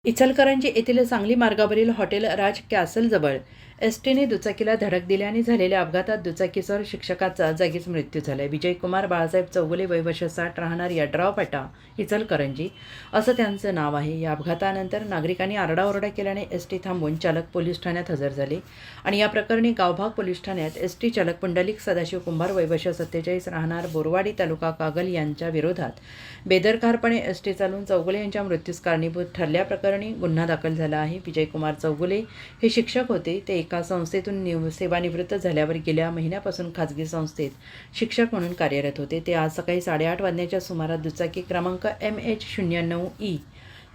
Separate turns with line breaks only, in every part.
इचलकरंजी येथील सांगली मार्गावरील हॉटेल राज कॅसलजवळ एसटीने दुचाकीला धडक दिल्याने झालेल्या अपघातात दुचाकीसवार शिक्षकाचा जागीच मृत्यू झाला. विजयकुमार बाळासाहेब चौगुले, वय वर्ष 60, राहणार यड्राव फाटा, इचलकरंजी असं त्यांचं नाव आहे. या अपघातानंतर नागरिकांनी आरडाओरडा केल्याने एसटी थांबवून चालक पोलीस ठाण्यात हजर झाले आणि या प्रकरणी गावभाग पोलीस ठाण्यात एसटी चालक पुंडलिक सदाशिव कुंभार, वय वर्ष 47, राहणार बोरवाडी, तालुका कागल यांच्या विरोधात बेदरकारपणे एसटी चालवून चौगुले यांच्या मृत्यूस कारणीभूत ठरल्याप्रकरणी गुन्हा दाखल झाला आहे. विजयकुमार चौगुले हे शिक्षक होते. ते एका संस्थेतून सेवानिवृत्त झाल्यावर गेल्या महिन्यापासून खाजगी संस्थेत शिक्षक म्हणून कार्यरत होते. ते आज सकाळी 8:30 वाजण्याच्या सुमारास दुचाकी क्रमांक MH09E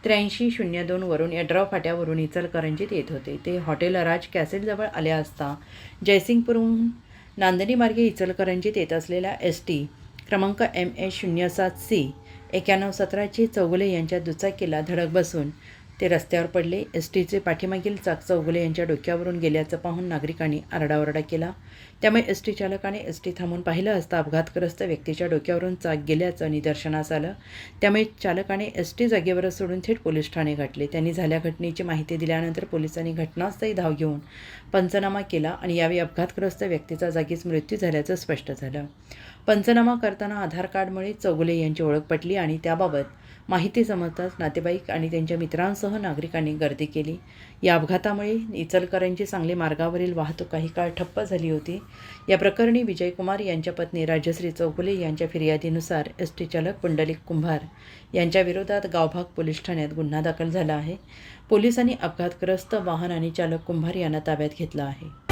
8302 वरून यड्राव फाट्यावरून इचलकरंजीत येत होते. ते हॉटेल राज कॅसलजवळ आले असता जयसिंगपूरहून नांदणी मार्गे इचलकरंजीत येत असलेल्या एसटी क्रमांक MH07C 9117ची चौगुले यांच्या दुचाकीला धडक बसून ते रस्त्यावर पडले. एसटीचे पाठीमागील चाक चौगुले यांच्या डोक्यावरून गेल्याचं पाहून नागरिकांनी आरडाओरडा केला. त्यामुळे एसटी चालकाने एसटी थांबून पाहिलं असता अपघातग्रस्त व्यक्तीच्या डोक्यावरून चाक गेल्याचं निदर्शनास आलं. त्यामुळे चालकाने एसटी जागेवरच सोडून थेट पोलीस ठाणे गाठले. त्यांनी झाल्या घटनेची माहिती दिल्यानंतर पोलिसांनी घटनास्थळी धाव घेऊन पंचनामा केला आणि यावेळी अपघातग्रस्त व्यक्तीचा जागीच मृत्यू झाल्याचं स्पष्ट झालं. पंचनामा करताना आधार कार्डमुळे चौगुले यांची ओळख पटली आणि त्याबाबत माहिती समजताच नातेवाईक आणि त्यांच्या मित्रांसह नागरिकांनी गर्दी केली. या अपघातामुळे इचलकरंजी सांगली मार्गावरील वाहतूक काही काळ ठप्प झाली होती. या प्रकरणी विजयकुमार यांच्या पत्नी राजश्री चौगुले यांच्या फिर्यादीनुसार एसटी चालक पुंडलिक कुंभार यांच्या विरोधात गावभाग पोलीस ठाण्यात गुन्हा दाखल झाला आहे. पोलिसांनी अपघातग्रस्त वाहन आणि चालक कुंभार यांना ताब्यात घेतलं आहे.